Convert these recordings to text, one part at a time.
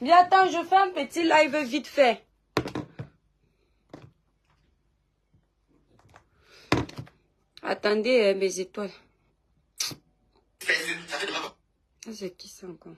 Viens, attends, je fais un petit live vite fait. Attendez, mes étoiles. C'est qui ça encore?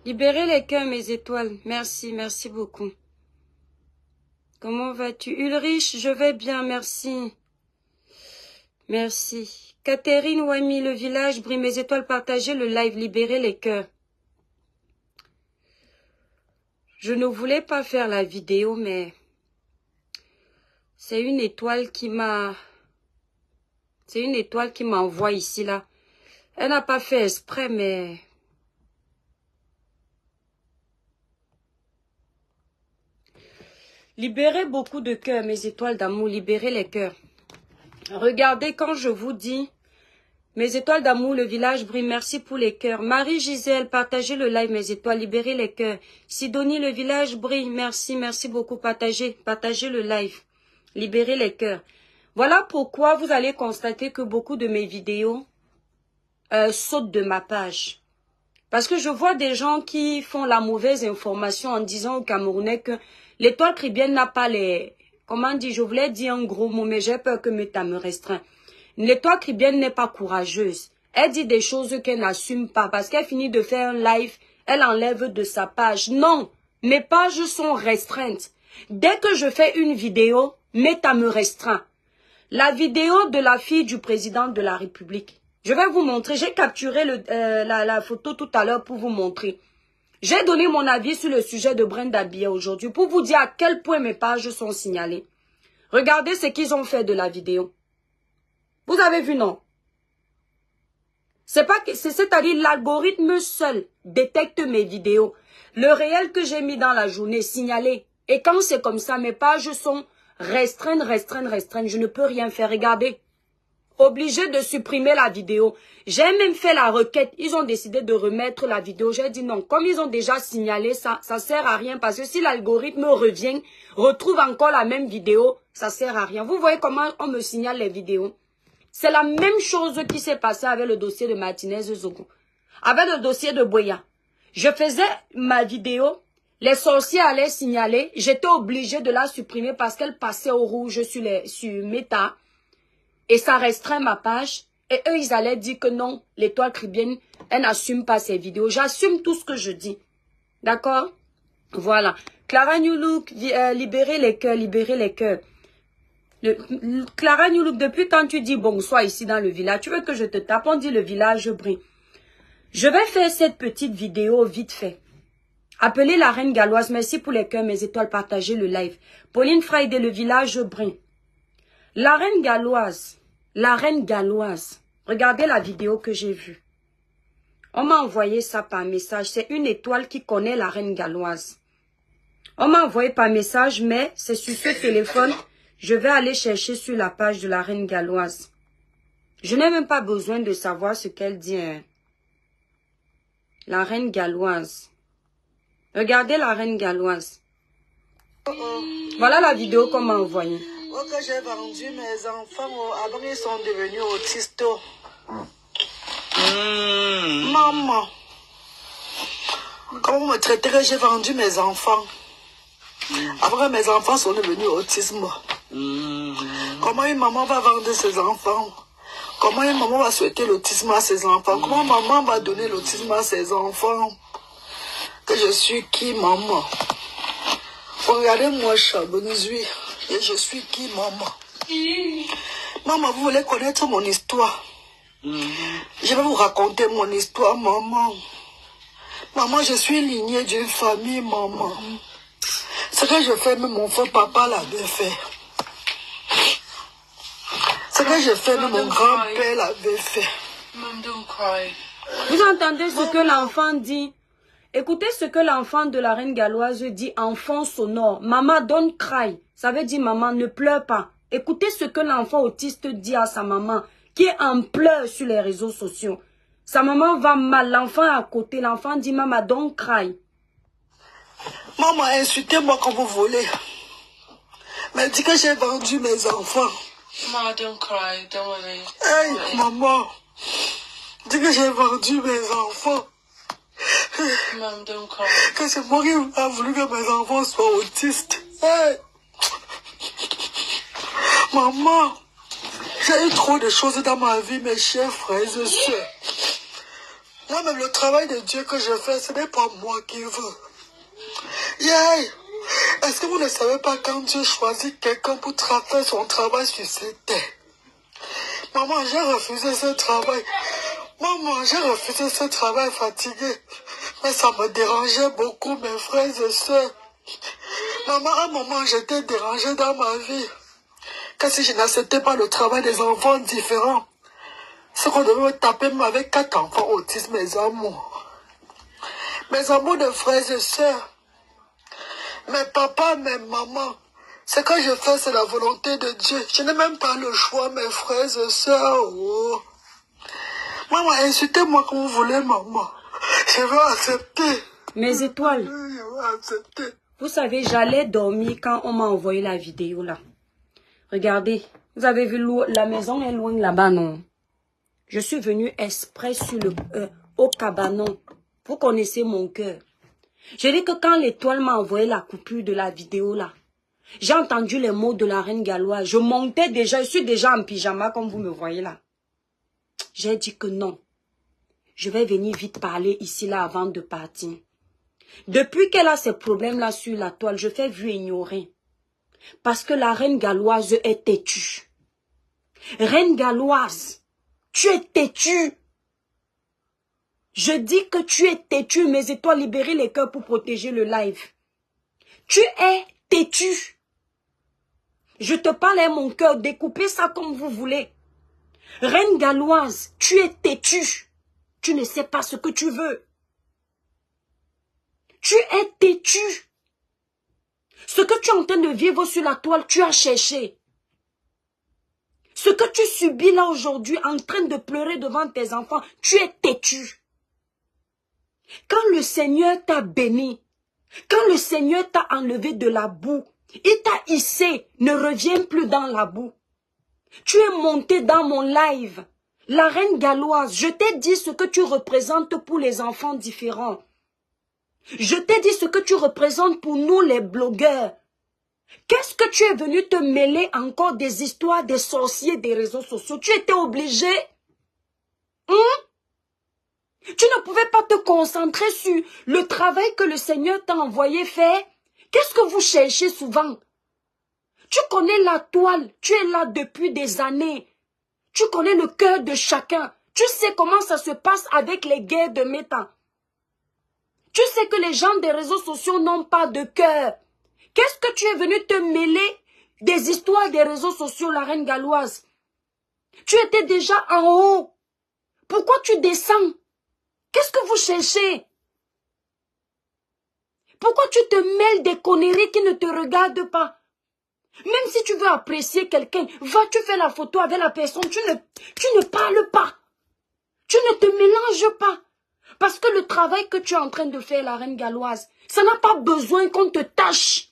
Libérez les cœurs, mes étoiles. Merci, merci beaucoup. Comment vas-tu? Ulrich, je vais bien, merci. Merci. Catherine Wami, le village brille, mes étoiles, partagez le live, libérez les cœurs. Je ne voulais pas faire la vidéo, mais c'est une étoile qui m'a... C'est une étoile qui m'envoie ici, là. Elle n'a pas fait exprès, mais... Libérez beaucoup de cœurs, mes étoiles d'amour, libérez les cœurs. Regardez quand je vous dis, mes étoiles d'amour, le village brille, merci pour les cœurs. Marie-Gisèle, partagez le live, mes étoiles, libérez les cœurs. Sidonie, le village brille, merci, merci beaucoup, partagez le live, libérez les cœurs. Voilà pourquoi vous allez constater que beaucoup de mes vidéos sautent de ma page. Parce que je vois des gens qui font la mauvaise information en disant aux Camerounais que l'étoile caribéenne n'a pas les... Comment dire, je voulais dire un gros mot, mais j'ai peur que Meta me restreint. L'étoile caribéenne n'est pas courageuse. Elle dit des choses qu'elle n'assume pas. Parce qu'elle finit de faire un live, elle enlève de sa page. Non, mes pages sont restreintes. Dès que je fais une vidéo, Meta me restreint. La vidéo de la fille du président de la République. Je vais vous montrer. J'ai capturé la photo tout à l'heure pour vous montrer. J'ai donné mon avis sur le sujet de Brenda Biya aujourd'hui pour vous dire à quel point mes pages sont signalées. Regardez ce qu'ils ont fait de la vidéo. Vous avez vu, non? C'est-à-dire l'algorithme seul détecte mes vidéos. Le réel que j'ai mis dans la journée signalé. Et quand c'est comme ça, mes pages sont restreinte. Je ne peux rien faire. Regardez. Obligé de supprimer la vidéo. J'ai même fait la requête. Ils ont décidé de remettre la vidéo. J'ai dit non. Comme ils ont déjà signalé ça, ça sert à rien. Parce que si l'algorithme revient, retrouve encore la même vidéo, ça sert à rien. Vous voyez comment on me signale les vidéos? C'est la même chose qui s'est passé avec le dossier de Martinez Zogo. Avec le dossier de Boya. Je faisais ma vidéo. Les sorciers allaient signaler. J'étais obligée de la supprimer parce qu'elle passait au rouge sur Meta. Et ça restreint ma page. Et eux, ils allaient dire que non, l'étoile caribéenne, elle n'assume pas ses vidéos. J'assume tout ce que je dis. D'accord? Voilà. Clara New Look, libérez les cœurs, libérez les cœurs. Clara New Look, depuis quand tu dis bonsoir ici dans le village, tu veux que je te tape? On dit le village brille. Je vais faire cette petite vidéo vite fait. Appelez la reine galloise. Merci pour les cœurs, mes étoiles, partagez le live. Pauline Friday, le village brille. La reine galloise, regardez la vidéo que j'ai vue. On m'a envoyé ça par message. C'est une étoile qui connaît la reine galloise. On m'a envoyé par message, mais c'est sur ce téléphone. Je vais aller chercher sur la page de la reine galloise. Je n'ai même pas besoin de savoir ce qu'elle dit. Hein. La reine galloise. Regardez la reine galloise. Voilà la vidéo qu'on m'a envoyée. Que j'ai vendu mes enfants, avant ils sont devenus autistes. Maman, comment vous me traitez que j'ai vendu mes enfants? Après mes enfants sont devenus autistes. Comment une maman va vendre ses enfants? Comment une maman va souhaiter l'autisme à ses enfants? Comment maman va donner l'autisme à ses enfants? Que je suis qui, maman? Regardez-moi, Chabonizui. Et je suis qui, maman? Maman, vous voulez connaître mon histoire? Je vais vous raconter mon histoire, maman. Maman, je suis lignée d'une famille, maman. Ce que je fais, même mon faux papa l'avait fait. Ce que je fais, même mon grand-père l'avait fait. Mom, don't cry. Vous entendez ce que l'enfant dit? Écoutez ce que l'enfant de la reine galloise dit en fond sonore. Maman, don't cry. Ça veut dire maman, ne pleure pas. Écoutez ce que l'enfant autiste dit à sa maman, qui est en pleurs sur les réseaux sociaux. Sa maman va mal, l'enfant est à côté. L'enfant dit, maman, don't cry. Maman, insultez-moi quand vous voulez. Mais dis que j'ai vendu mes enfants. Maman, don't cry, don't worry. Hey, maman. Dis que j'ai vendu mes enfants. Maman, don't cry. Que c'est moi qui a voulu que mes enfants soient autistes. Hey. Maman, j'ai eu trop de choses dans ma vie, mes chers frères et sœurs. Moi-même, le travail de Dieu que je fais, ce n'est pas moi qui veux. Yeah. Est-ce que vous ne savez pas quand Dieu choisit quelqu'un pour faire son travail sur cette terre? Maman, j'ai refusé ce travail. Maman, j'ai refusé ce travail fatigué. Mais ça me dérangeait beaucoup, mes frères et sœurs. Maman, à un moment, j'étais dérangée dans ma vie. Que si je n'acceptais pas le travail des enfants différents, c'est qu'on devait me taper même avec 4 enfants autistes, mes amours. Mes amours de frères et sœurs. Mes papas, mes mamans. Ce que je fais, c'est la volonté de Dieu. Je n'ai même pas le choix, mes frères et sœurs. Oh. Maman, insultez-moi comme vous voulez, maman. Je vais accepter. Mes étoiles. Je vais accepter. Vous savez, j'allais dormir quand on m'a envoyé la vidéo là. Regardez, vous avez vu la maison est loin là-bas, non? Je suis venue exprès sur au cabanon. Vous connaissez mon cœur. Je dis que quand l'étoile m'a envoyé la coupure de la vidéo là, j'ai entendu les mots de la reine galloise. Je montais déjà, je suis déjà en pyjama comme vous me voyez là. J'ai dit que non. Je vais venir vite parler ici là avant de partir. Depuis qu'elle a ces problèmes là sur la toile, je fais vu ignorer. Parce que la reine galloise est têtue. Reine galloise, tu es têtue. Je dis que tu es têtue, mes étoiles, libérer les cœurs pour protéger le live. Tu es têtue. Je te parle à mon cœur, découpez ça comme vous voulez. Reine galloise, tu es têtue. Tu ne sais pas ce que tu veux. Tu es têtue. Ce que tu es en train de vivre sur la toile, tu as cherché. Ce que tu subis là aujourd'hui, en train de pleurer devant tes enfants, tu es têtue. Quand le Seigneur t'a béni, quand le Seigneur t'a enlevé de la boue, il t'a hissé, ne reviens plus dans la boue. Tu es monté dans mon live. La reine galloise, je t'ai dit ce que tu représentes pour les enfants différents. Je t'ai dit ce que tu représentes pour nous les blogueurs. Qu'est-ce que tu es venu te mêler encore des histoires des sorciers des réseaux sociaux? Tu étais obligé? Tu ne pouvais pas te concentrer sur le travail que le Seigneur t'a envoyé faire? Qu'est-ce que vous cherchez souvent? Tu connais la toile, tu es là depuis des années. Tu connais le cœur de chacun. Tu sais comment ça se passe avec les guerres de méta. Tu sais que les gens des réseaux sociaux n'ont pas de cœur. Qu'est-ce que tu es venu te mêler des histoires des réseaux sociaux, la reine galloise? Tu étais déjà en haut. Pourquoi tu descends? Qu'est-ce que vous cherchez? Pourquoi tu te mêles des conneries qui ne te regardent pas? Même si tu veux apprécier quelqu'un, va, tu fais la photo avec la personne, tu ne parles pas. Tu ne te mélanges pas. Parce que le travail que tu es en train de faire, la reine galloise, ça n'a pas besoin qu'on te tâche.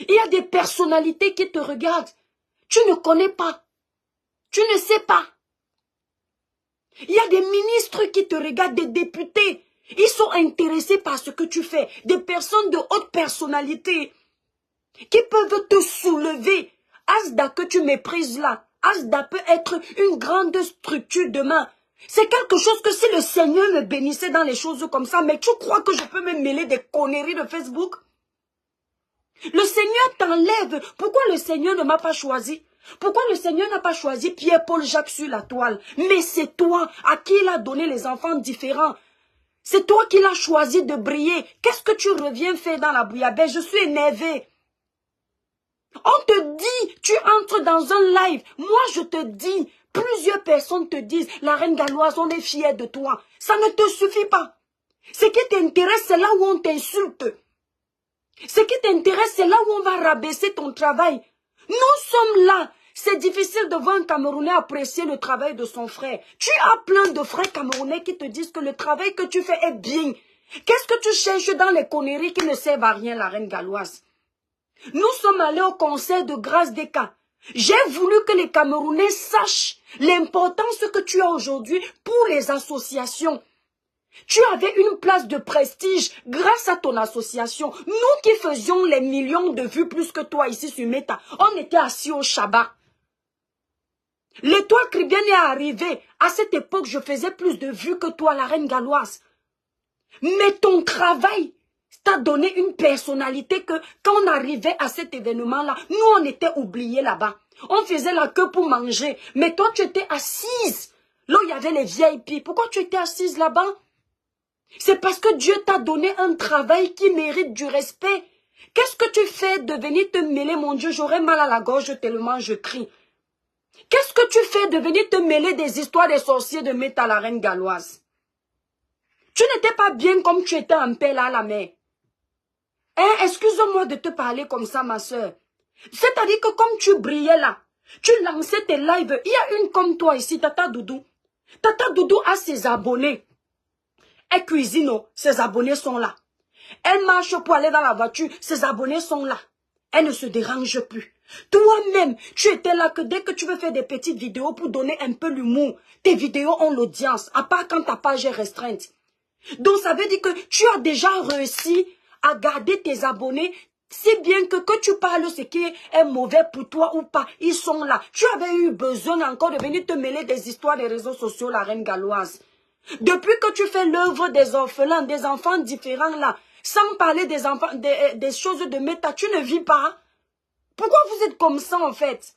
Il y a des personnalités qui te regardent. Tu ne connais pas. Tu ne sais pas. Il y a des ministres qui te regardent, des députés. Ils sont intéressés par ce que tu fais. Des personnes de haute personnalité qui peuvent te soulever. Asda que tu méprises là. Asda peut être une grande structure demain. C'est quelque chose que si le Seigneur me bénissait dans les choses comme ça, mais tu crois que je peux me mêler des conneries de Facebook? Le Seigneur t'enlève. Pourquoi le Seigneur ne m'a pas choisi? Pourquoi le Seigneur n'a pas choisi Pierre-Paul Jacques sur la toile? Mais c'est toi à qui il a donné les enfants différents. C'est toi qui l'as choisi de briller. Qu'est-ce que tu reviens faire dans la bouillabaisse? Je suis énervée. On te dit, tu entres dans un live. Moi, je te dis, Plusieurs personnes te disent, la reine galloise, on est fiers de toi. Ça ne te suffit pas. Ce qui t'intéresse, c'est là où on t'insulte. Ce qui t'intéresse, c'est là où on va rabaisser ton travail. Nous sommes là. C'est difficile de voir un Camerounais apprécier le travail de son frère. Tu as plein de frères camerounais qui te disent que le travail que tu fais est bien. Qu'est-ce que tu cherches dans les conneries qui ne servent à rien, la reine galloise? Nous sommes allés au concert de Grâce des Cas. J'ai voulu que les Camerounais sachent l'importance que tu as aujourd'hui pour les associations. Tu avais une place de prestige grâce à ton association. Nous qui faisions les millions de vues plus que toi ici sur Meta, on était assis au Shabbat. L'étoile chrétienne est arrivée. À cette époque, je faisais plus de vues que toi, la reine galloise. Mais ton travail t'a donné une personnalité que quand on arrivait à cet événement-là, nous, on était oubliés là-bas. On faisait la queue pour manger. Mais toi, tu étais assise. Là où il y avait les VIP. Pourquoi tu étais assise là-bas? C'est parce que Dieu t'a donné un travail qui mérite du respect. Qu'est-ce que tu fais de venir te mêler, mon Dieu, j'aurais mal à la gorge tellement je crie. Qu'est-ce que tu fais de venir te mêler des histoires des sorciers de Meta, la reine galloise? Tu n'étais pas bien comme tu étais en paix là à la mer. Hein, excuse-moi de te parler comme ça, ma soeur. C'est-à-dire que comme tu brillais là, tu lançais tes lives. Il y a une comme toi ici, Tata Doudou. Tata Doudou a ses abonnés. Elle cuisine, ses abonnés sont là. Elle marche pour aller dans la voiture, ses abonnés sont là. Elle ne se dérange plus. Toi-même, tu étais là que dès que tu veux faire des petites vidéos pour donner un peu l'humour, tes vidéos ont l'audience, à part quand ta page est restreinte. Donc ça veut dire que tu as déjà réussi à garder tes abonnés, si bien que tu parles ce qui est mauvais pour toi ou pas, ils sont là. Tu avais eu besoin encore de venir te mêler des histoires des réseaux sociaux, la reine galloise. Depuis que tu fais l'œuvre des orphelins, des enfants différents là, sans parler des enfants, des choses de Meta, tu ne vis pas. Pourquoi vous êtes comme ça en fait?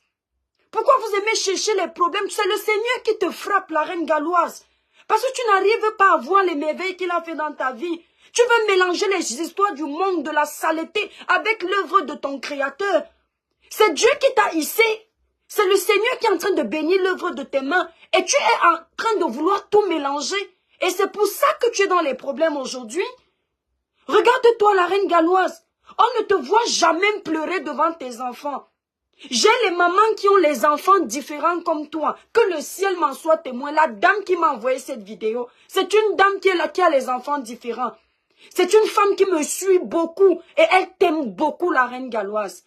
Pourquoi vous aimez chercher les problèmes? C'est le Seigneur qui te frappe, la reine galloise. Parce que tu n'arrives pas à voir les merveilles qu'il a fait dans ta vie. Tu veux mélanger les histoires du monde, de la saleté, avec l'œuvre de ton Créateur. C'est Dieu qui t'a hissé. C'est le Seigneur qui est en train de bénir l'œuvre de tes mains. Et tu es en train de vouloir tout mélanger. Et c'est pour ça que tu es dans les problèmes aujourd'hui. Regarde-toi, la reine galloise. On ne te voit jamais pleurer devant tes enfants. J'ai les mamans qui ont les enfants différents comme toi. Que le ciel m'en soit témoin. La dame qui m'a envoyé cette vidéo, c'est une dame qui est là, qui a les enfants différents. C'est une femme qui me suit beaucoup. Et elle t'aime beaucoup, la reine galloise.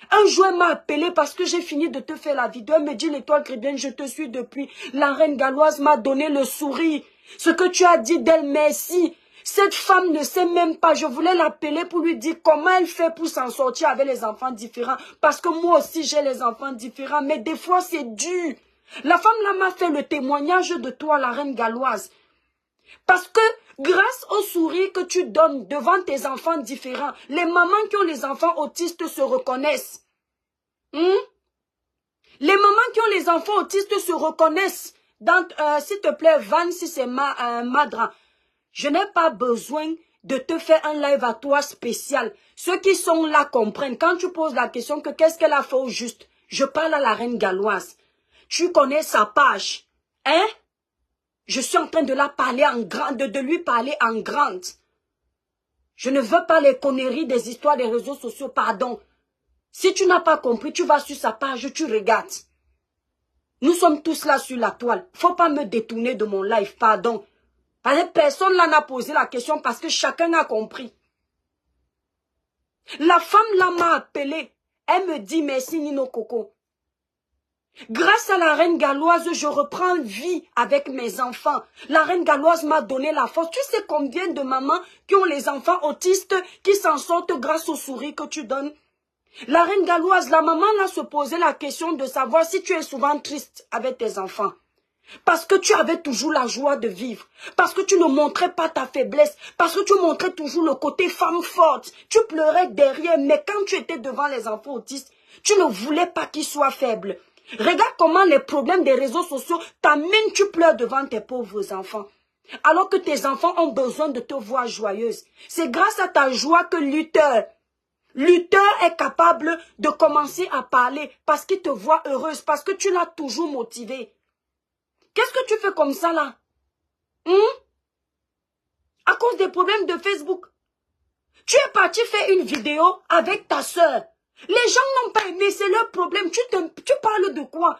Un jour, elle m'a appelé parce que j'ai fini de te faire la vidéo. Elle me dit, l'étoile chrétienne, je te suis depuis. La reine galloise m'a donné le sourire. Ce que tu as dit d'elle, merci. Cette femme ne sait même pas. Je voulais l'appeler pour lui dire comment elle fait pour s'en sortir avec les enfants différents. Parce que moi aussi, j'ai les enfants différents. Mais des fois, c'est dur. La femme là m'a fait le témoignage de toi, la reine galloise. Parce que grâce au sourire que tu donnes devant tes enfants différents, les mamans qui ont les enfants autistes se reconnaissent. Les mamans qui ont les enfants autistes se reconnaissent. S'il te plaît, Van, si c'est Madra, je n'ai pas besoin de te faire un live à toi spécial. Ceux qui sont là comprennent. Quand tu poses la question que qu'est-ce qu'elle a fait au juste, je parle à la reine galloise. Tu connais sa page, hein? Je suis en train de la parler en grande, de lui parler en grande. Je ne veux pas les conneries des histoires des réseaux sociaux, pardon. Si tu n'as pas compris, tu vas sur sa page, tu regardes. Nous sommes tous là sur la toile. Faut pas me détourner de mon live, pardon. Parce que personne là n'a posé la question parce que chacun a compris. La femme là m'a appelé. Elle me dit merci Nino Coco. Grâce à la reine galloise, je reprends vie avec mes enfants. La reine galloise m'a donné la force. Tu sais combien de mamans qui ont les enfants autistes qui s'en sortent grâce au sourire que tu donnes? La reine galloise, la maman là se posait la question de savoir si tu es souvent triste avec tes enfants. Parce que tu avais toujours la joie de vivre. Parce que tu ne montrais pas ta faiblesse. Parce que tu montrais toujours le côté femme forte. Tu pleurais derrière, mais quand tu étais devant les enfants autistes, tu ne voulais pas qu'ils soient faibles. Regarde comment les problèmes des réseaux sociaux t'amènent, tu pleures devant tes pauvres enfants. Alors que tes enfants ont besoin de te voir joyeuse. C'est grâce à ta joie que Luther, Lutteur est capable de commencer à parler parce qu'il te voit heureuse, parce que tu l'as toujours motivée. Qu'est-ce que tu fais comme ça là? À cause des problèmes de Facebook. Tu es parti faire une vidéo avec ta soeur. Les gens n'ont pas aimé, c'est leur problème. Tu parles de quoi?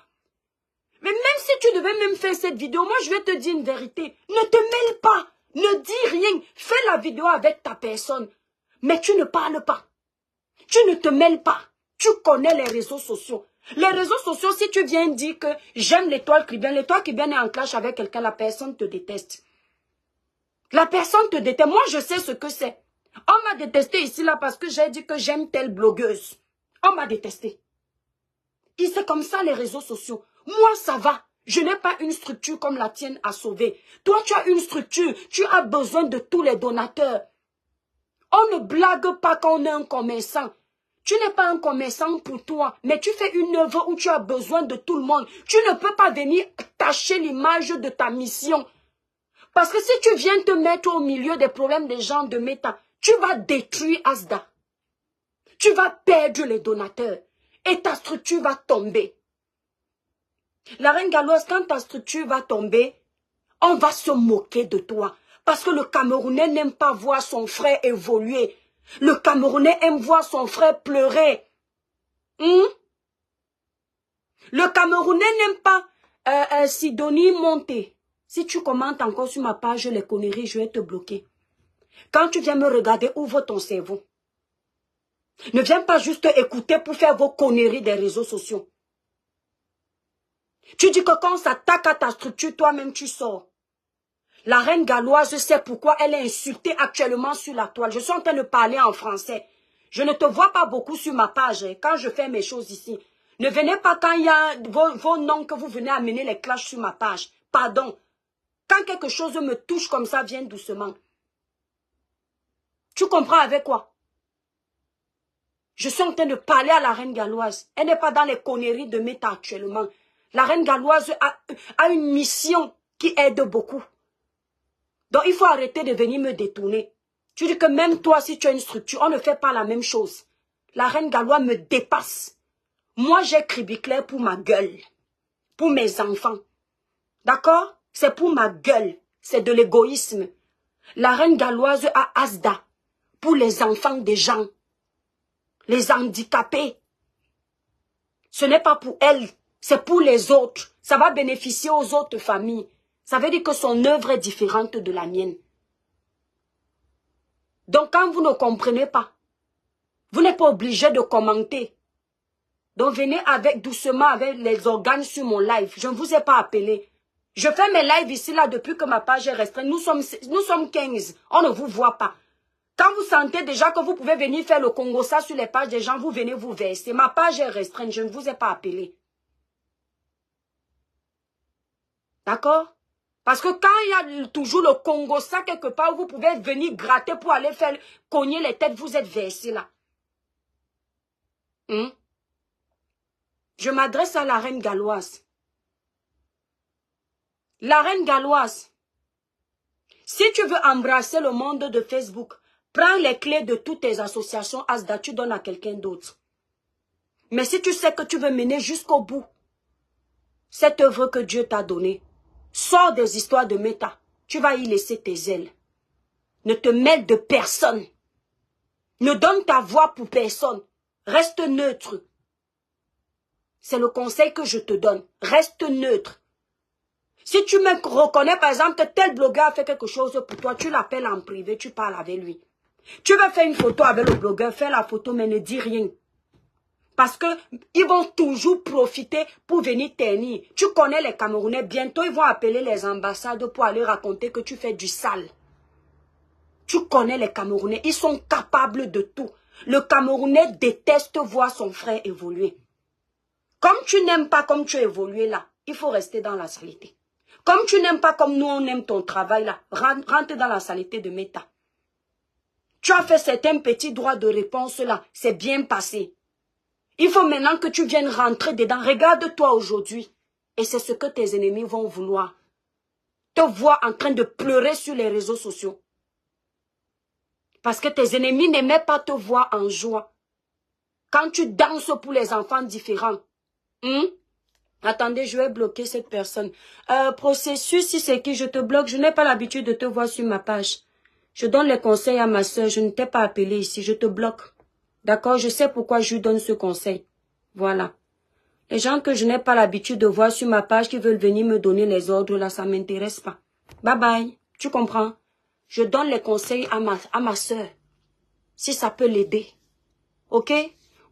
Mais même si tu devais même faire cette vidéo, moi je vais te dire une vérité. Ne te mêle pas, ne dis rien. Fais la vidéo avec ta personne. Mais tu ne parles pas. Tu ne te mêles pas. Tu connais les réseaux sociaux. Les réseaux sociaux, si tu viens dire que j'aime l'étoile qui vient est en clash avec quelqu'un, la personne te déteste. La personne te déteste. Moi, je sais ce que c'est. On m'a détesté ici, là, parce que j'ai dit que j'aime telle blogueuse. On m'a détesté. Et c'est comme ça, les réseaux sociaux. Moi, ça va. Je n'ai pas une structure comme la tienne à sauver. Toi, tu as une structure. Tu as besoin de tous les donateurs. On ne blague pas quand on est un commerçant. Tu n'es pas un commerçant pour toi, mais tu fais une œuvre où tu as besoin de tout le monde. Tu ne peux pas venir tâcher l'image de ta mission. Parce que si tu viens te mettre au milieu des problèmes des gens de Meta, tu vas détruire Asda. Tu vas perdre les donateurs. Et ta structure va tomber. La reine galloise, quand ta structure va tomber, on va se moquer de toi. Parce que le Camerounais n'aime pas voir son frère évoluer. Le Camerounais aime voir son frère pleurer. Le Camerounais n'aime pas Sidonie monter. Si tu commentes encore sur ma page les conneries, je vais te bloquer. Quand tu viens me regarder, ouvre ton cerveau. Ne viens pas juste écouter pour faire vos conneries des réseaux sociaux. Tu dis que quand on s'attaque à ta structure, toi-même tu sors. La reine galloise sait pourquoi elle est insultée actuellement sur la toile. Je suis en train de parler en français. Je ne te vois pas beaucoup sur ma page quand je fais mes choses ici. Ne venez pas quand il y a vos noms que vous venez amener les clashs sur ma page. Pardon. Quand quelque chose me touche comme ça, viens doucement. Tu comprends avec quoi? Je suis en train de parler à la reine galloise. Elle n'est pas dans les conneries de Meta actuellement. La reine galloise a une mission qui aide beaucoup. Donc il faut arrêter de venir me détourner. Tu dis que même toi, si tu as une structure, on ne fait pas la même chose. La reine galloise me dépasse. Moi, j'ai Cribiclair pour ma gueule. Pour mes enfants. D'accord? C'est pour ma gueule. C'est de l'égoïsme. La reine galloise a Asda. Pour les enfants des gens. Les handicapés. Ce n'est pas pour elle. C'est pour les autres. Ça va bénéficier aux autres familles. Ça veut dire que son œuvre est différente de la mienne. Donc quand vous ne comprenez pas, vous n'êtes pas obligé de commenter. Donc venez doucement avec les organes sur mon live. Je ne vous ai pas appelé. Je fais mes lives ici là depuis que ma page est restreinte. Nous sommes 15. On ne vous voit pas. Quand vous sentez déjà que vous pouvez venir faire le Congo ça sur les pages des gens, vous venez vous verser. Ma page est restreinte. Je ne vous ai pas appelé. D'accord? Parce que quand il y a toujours le Congo ça quelque part, vous pouvez venir gratter pour aller faire cogner les têtes, vous êtes versés là. Je m'adresse à la reine galloise. La reine galloise, si tu veux embrasser le monde de Facebook, prends les clés de toutes tes associations Asda, tu donnes à quelqu'un d'autre. Mais si tu sais que tu veux mener jusqu'au bout cette œuvre que Dieu t'a donnée, sors des histoires de Meta. Tu vas y laisser tes ailes. Ne te mêle de personne. Ne donne ta voix pour personne. Reste neutre. C'est le conseil que je te donne. Reste neutre. Si tu me reconnais par exemple que tel blogueur a fait quelque chose pour toi, tu l'appelles en privé, tu parles avec lui. Tu veux faire une photo avec le blogueur, fais la photo mais ne dis rien. Parce que ils vont toujours profiter pour venir ternir. Tu connais les Camerounais, bientôt ils vont appeler les ambassades pour aller raconter que tu fais du sale. Tu connais les Camerounais, ils sont capables de tout. Le Camerounais déteste voir son frère évoluer. Comme tu n'aimes pas comme tu as évolué là, il faut rester dans la saleté. Comme tu n'aimes pas comme nous on aime ton travail là, rentre dans la saleté de Meta. Tu as fait certains petits droits de réponse là, c'est bien passé. Il faut maintenant que tu viennes rentrer dedans. Regarde-toi aujourd'hui. Et c'est ce que tes ennemis vont vouloir. Te voir en train de pleurer sur les réseaux sociaux. Parce que tes ennemis n'aimaient pas te voir en joie. Quand tu danses pour les enfants différents. Attendez, je vais bloquer cette personne. Processus, si c'est qui je te bloque, je n'ai pas l'habitude de te voir sur ma page. Je donne les conseils à ma soeur, je ne t'ai pas appelé ici, je te bloque. D'accord, je sais pourquoi je lui donne ce conseil. Voilà. Les gens que je n'ai pas l'habitude de voir sur ma page qui veulent venir me donner les ordres, là, ça ne m'intéresse pas. Bye bye, tu comprends? Je donne les conseils à ma soeur. Si ça peut l'aider. Ok?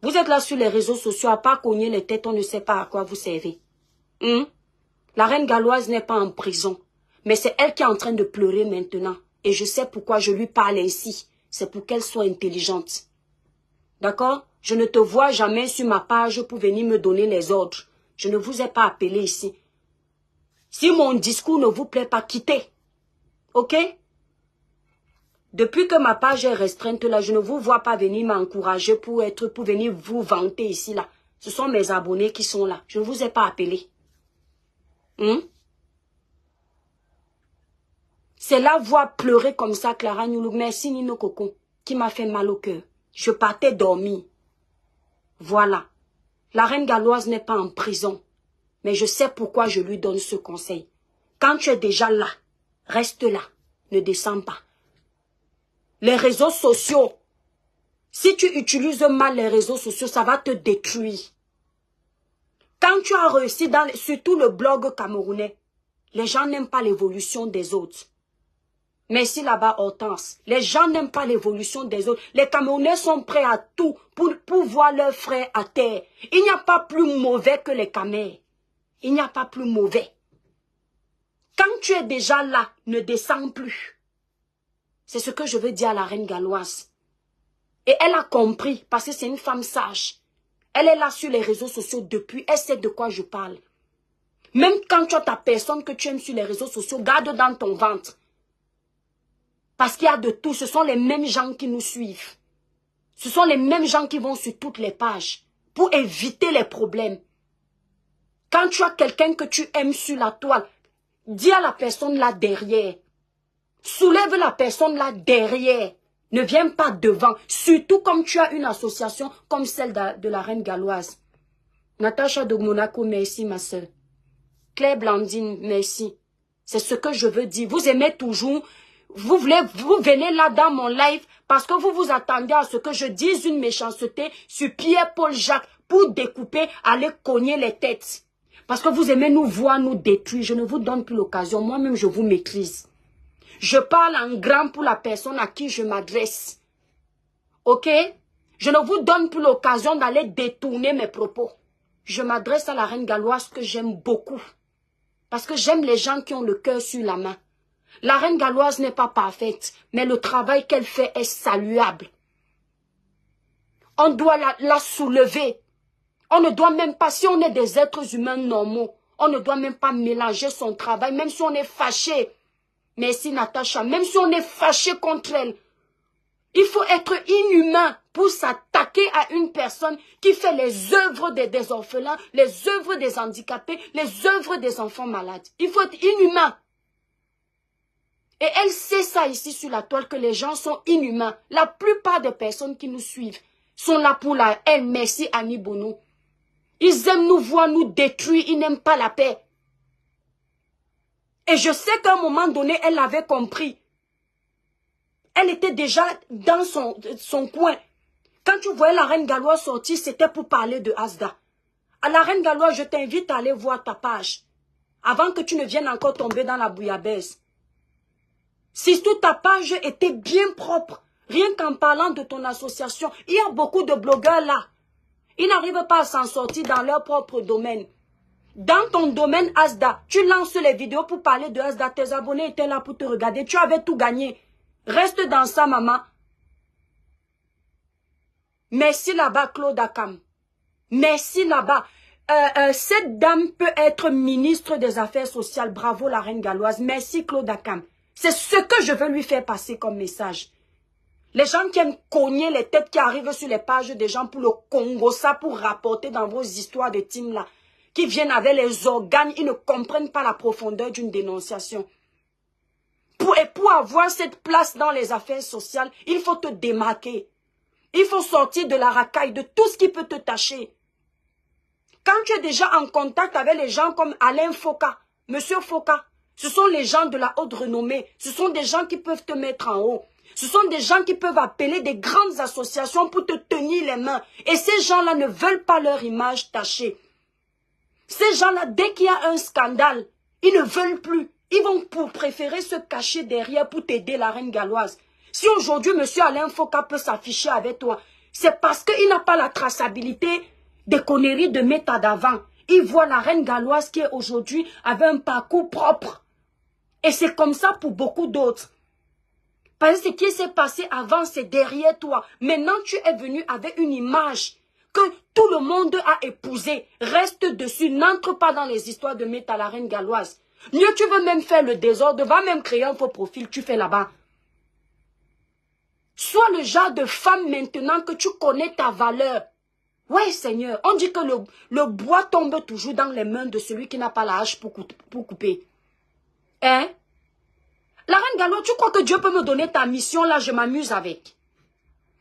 Vous êtes là sur les réseaux sociaux, à part cogner les têtes, on ne sait pas à quoi vous servez. La reine galloise n'est pas en prison. Mais c'est elle qui est en train de pleurer maintenant. Et je sais pourquoi je lui parle ainsi. C'est pour qu'elle soit intelligente. D'accord? Je ne te vois jamais sur ma page pour venir me donner les ordres. Je ne vous ai pas appelé ici. Si mon discours ne vous plaît pas, quittez. Ok? Depuis que ma page est restreinte là, je ne vous vois pas venir m'encourager pour venir vous vanter ici là. Ce sont mes abonnés qui sont là. Je ne vous ai pas appelé. C'est la voix pleurer comme ça, Clara Nyoulou. Merci Nino Coco, qui m'a fait mal au cœur. Je partais dormir. Voilà. La reine galloise n'est pas en prison. Mais je sais pourquoi je lui donne ce conseil. Quand tu es déjà là, reste là. Ne descends pas. Les réseaux sociaux, si tu utilises mal les réseaux sociaux, ça va te détruire. Quand tu as réussi, surtout le blog camerounais, les gens n'aiment pas l'évolution des autres. Merci là-bas, Hortense. Les gens n'aiment pas l'évolution des autres. Les Camerounais sont prêts à tout pour voir leurs frères à terre. Il n'y a pas plus mauvais que les Camers. Il n'y a pas plus mauvais. Quand tu es déjà là, ne descends plus. C'est ce que je veux dire à la reine galloise. Et elle a compris, parce que c'est une femme sage. Elle est là sur les réseaux sociaux depuis, elle sait de quoi je parle. Même quand tu as ta personne que tu aimes sur les réseaux sociaux, garde dans ton ventre. Parce qu'il y a de tout, ce sont les mêmes gens qui nous suivent. Ce sont les mêmes gens qui vont sur toutes les pages pour éviter les problèmes. Quand tu as quelqu'un que tu aimes sur la toile, dis à la personne là derrière. Soulève la personne là derrière. Ne viens pas devant. Surtout comme tu as une association comme celle de la reine galloise. Natacha de Monaco, merci ma soeur. Claire Blandine, merci. C'est ce que je veux dire. Vous aimez toujours. Vous venez là dans mon live parce que vous vous attendez à ce que je dise une méchanceté sur Pierre-Paul Jacques pour découper, aller cogner les têtes. Parce que vous aimez nous voir, nous détruire. Je ne vous donne plus l'occasion. Moi-même, je vous maîtrise. Je parle en grand pour la personne à qui je m'adresse. Ok? Je ne vous donne plus l'occasion d'aller détourner mes propos. Je m'adresse à la reine galloise que j'aime beaucoup. Parce que j'aime les gens qui ont le cœur sur la main. La reine galloise n'est pas parfaite, mais le travail qu'elle fait est saluable. On doit la soulever. On ne doit même pas, si on est des êtres humains normaux, on ne doit même pas mélanger son travail, même si on est fâché. Merci Natacha, même si on est fâché contre elle. Il faut être inhumain pour s'attaquer à une personne qui fait les œuvres des orphelins, les œuvres des handicapés, les œuvres des enfants malades. Il faut être inhumain. Et elle sait ça ici sur la toile, que les gens sont inhumains. La plupart des personnes qui nous suivent sont là pour la haine. Merci Annie Bono. Ils aiment nous voir nous détruire, ils n'aiment pas la paix. Et je sais qu'à un moment donné, elle avait compris. Elle était déjà dans son coin. Quand tu voyais la reine galloise sortir, c'était pour parler de Asda. À la reine galloise, je t'invite à aller voir ta page. Avant que tu ne viennes encore tomber dans la bouillabaisse. Si toute ta page était bien propre, rien qu'en parlant de ton association, il y a beaucoup de blogueurs là. Ils n'arrivent pas à s'en sortir dans leur propre domaine. Dans ton domaine Asda, tu lances les vidéos pour parler de Asda. Tes abonnés étaient là pour te regarder. Tu avais tout gagné. Reste dans ça, maman. Merci là-bas, Claude Akam. Merci là-bas. Cette dame peut être ministre des Affaires sociales. Bravo, la reine galloise. Merci, Claude Akam. C'est ce que je veux lui faire passer comme message. Les gens qui aiment cogner les têtes qui arrivent sur les pages des gens pour le Congo, ça pour rapporter dans vos histoires de team là, qui viennent avec les organes, ils ne comprennent pas la profondeur d'une dénonciation. Pour avoir cette place dans les affaires sociales, il faut te démarquer. Il faut sortir de la racaille, de tout ce qui peut te tâcher. Quand tu es déjà en contact avec les gens comme Alain Foka, Monsieur Foka, ce sont les gens de la haute renommée. Ce sont des gens qui peuvent te mettre en haut. Ce sont des gens qui peuvent appeler des grandes associations pour te tenir les mains. Et ces gens-là ne veulent pas leur image tachée. Ces gens-là, dès qu'il y a un scandale, ils ne veulent plus. Ils vont préférer se cacher derrière pour t'aider, la reine galloise. Si aujourd'hui, monsieur Alain Foka peut s'afficher avec toi, c'est parce qu'il n'a pas la traçabilité des conneries de méta d'avant. Il voit la reine galloise qui est aujourd'hui avec un parcours propre. Et c'est comme ça pour beaucoup d'autres. Parce que ce qui s'est passé avant, c'est derrière toi. Maintenant, tu es venu avec une image que tout le monde a épousée. Reste dessus, n'entre pas dans les histoires de méta, la reine galloise. Mieux, tu veux même faire le désordre, va même créer un faux profil, tu fais là-bas. Sois le genre de femme maintenant que tu connais ta valeur. Ouais, Seigneur, on dit que le bois tombe toujours dans les mains de celui qui n'a pas la hache pour couper. Hein? La reine galloise, tu crois que Dieu peut me donner ta mission là, je m'amuse avec.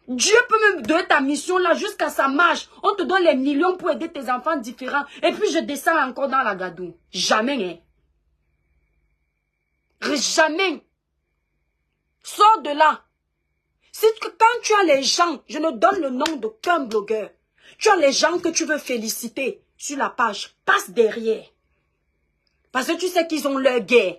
Dieu peut me donner ta mission là jusqu'à sa marche. On te donne les millions pour aider tes enfants différents. Et puis je descends encore dans la gadoue. Jamais, hein. Jamais. Sors de là. Quand tu as les gens, je ne donne le nom d'aucun blogueur. Tu as les gens que tu veux féliciter sur la page. Passe derrière. Parce que tu sais qu'ils ont leur guerre.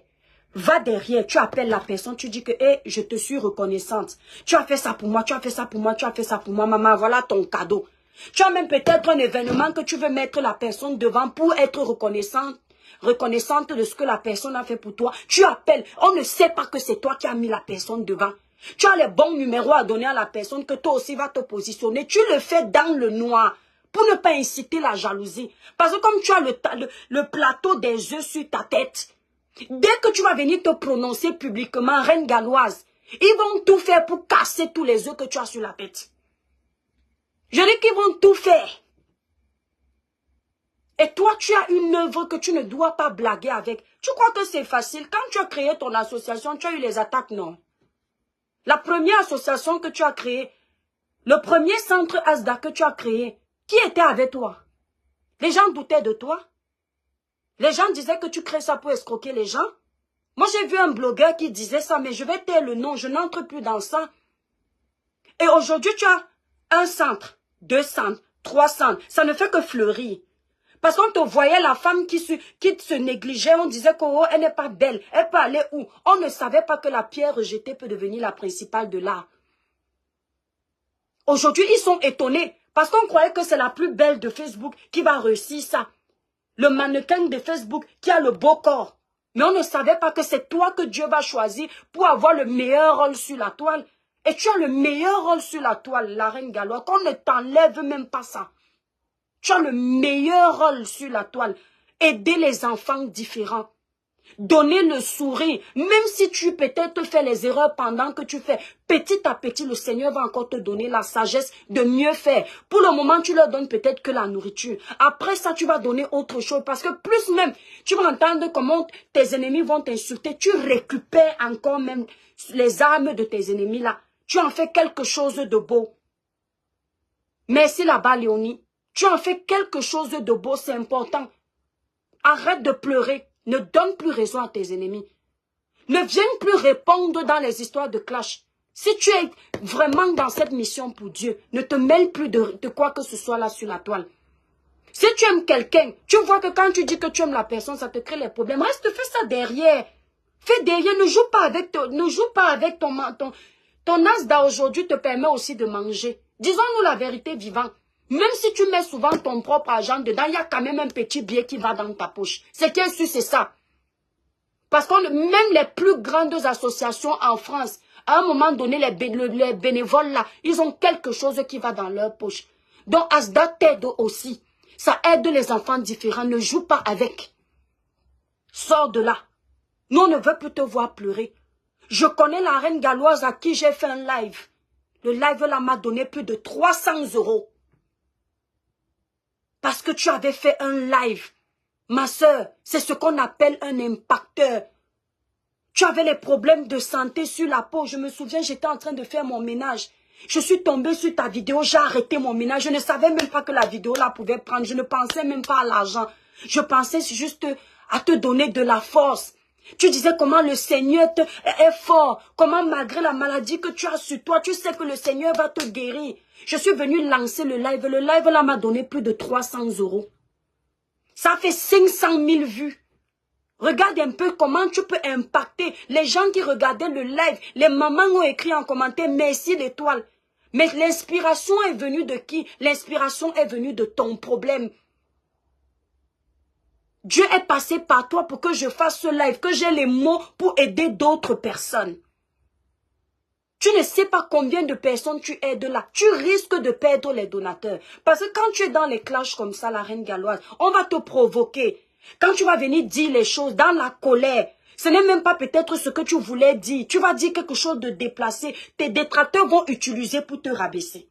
Va derrière, tu appelles la personne, tu dis que hey, je te suis reconnaissante. Tu as fait ça pour moi, tu as fait ça pour moi, tu as fait ça pour moi, maman, voilà ton cadeau. Tu as même peut-être un événement que tu veux mettre la personne devant pour être reconnaissante de ce que la personne a fait pour toi. Tu appelles, on ne sait pas que c'est toi qui as mis la personne devant. Tu as les bons numéros à donner à la personne que toi aussi vas te positionner. Tu le fais dans le noir pour ne pas inciter la jalousie. Parce que comme tu as le plateau des œufs sur ta tête, dès que tu vas venir te prononcer publiquement, reine galloise, ils vont tout faire pour casser tous les œufs que tu as sur la tête. Je dis qu'ils vont tout faire. Et toi, tu as une œuvre que tu ne dois pas blaguer avec. Tu crois que c'est facile? Quand tu as créé ton association, tu as eu les attaques, non? La première association que tu as créée, le premier centre ASDA que tu as créé, qui était avec toi? Les gens doutaient de toi? Les gens disaient que tu crées ça pour escroquer les gens? Moi, j'ai vu un blogueur qui disait ça, mais je vais taire le nom, je n'entre plus dans ça. Et aujourd'hui, tu as un centre, 2 centres, 3 centres. Ça ne fait que fleurir. Parce qu'on te voyait la femme qui se négligeait, on disait qu'elle n'est pas belle, elle peut aller où? On ne savait pas que la pierre rejetée peut devenir la principale de l'art. Aujourd'hui, ils sont étonnés parce qu'on croyait que c'est la plus belle de Facebook qui va réussir ça. Le mannequin de Facebook qui a le beau corps. Mais on ne savait pas que c'est toi que Dieu va choisir pour avoir le meilleur rôle sur la toile. Et tu as le meilleur rôle sur la toile, la reine galloise, qu'on ne t'enlève même pas ça. Tu as le meilleur rôle sur la toile. Aider les enfants différents. Donner le sourire. Même si tu peut-être fais les erreurs pendant que tu fais. Petit à petit, le Seigneur va encore te donner la sagesse de mieux faire. Pour le moment, tu leur donnes peut-être que la nourriture. Après ça, tu vas donner autre chose. Parce que plus même, tu vas entendre comment tes ennemis vont t'insulter. Tu récupères encore même les armes de tes ennemis là. Tu en fais quelque chose de beau. Merci là-bas, Léonie. Tu en fais quelque chose de beau, c'est important. Arrête de pleurer. Ne donne plus raison à tes ennemis. Ne viens plus répondre dans les histoires de clash. Si tu es vraiment dans cette mission pour Dieu, ne te mêle plus de quoi que ce soit là sur la toile. Si tu aimes quelqu'un, tu vois que quand tu dis que tu aimes la personne, ça te crée les problèmes. Reste, fais ça derrière. Fais derrière, ne joue pas avec ton ASDA aujourd'hui te permet aussi de manger. Disons-nous la vérité vivante. Même si tu mets souvent ton propre argent dedans, il y a quand même un petit billet qui va dans ta poche. Ce qui est sûr, c'est ça. Parce que même les plus grandes associations en France, à un moment donné, les bénévoles là, ils ont quelque chose qui va dans leur poche. Donc, ASDA t'aide aussi. Ça aide les enfants différents. Ne joue pas avec. Sors de là. Nous, on ne veut plus te voir pleurer. Je connais la reine galloise à qui j'ai fait un live. Le live là m'a donné plus de 300 €. Parce que tu avais fait un live. Ma soeur, c'est ce qu'on appelle un impacteur. Tu avais les problèmes de santé sur la peau. Je me souviens, j'étais en train de faire mon ménage. Je suis tombée sur ta vidéo, j'ai arrêté mon ménage. Je ne savais même pas que la vidéo là pouvait prendre. Je ne pensais même pas à l'argent. Je pensais juste à te donner de la force. Tu disais comment le Seigneur est fort. Comment malgré la maladie que tu as sur toi, tu sais que le Seigneur va te guérir. Je suis venue lancer le live. Le live là m'a donné plus de 300 €. Ça fait 500 000 vues. Regarde un peu comment tu peux impacter les gens qui regardaient le live. Les mamans ont écrit en commentaire « Merci l'étoile ». Mais l'inspiration est venue de qui? L'inspiration est venue de ton problème. Dieu est passé par toi pour que je fasse ce live, que j'ai les mots pour aider d'autres personnes. Tu ne sais pas combien de personnes tu aides là. Tu risques de perdre les donateurs. Parce que quand tu es dans les clashs comme ça, la reine galloise, on va te provoquer. Quand tu vas venir dire les choses dans la colère, ce n'est même pas peut-être ce que tu voulais dire. Tu vas dire quelque chose de déplacé. Tes détracteurs vont utiliser pour te rabaisser.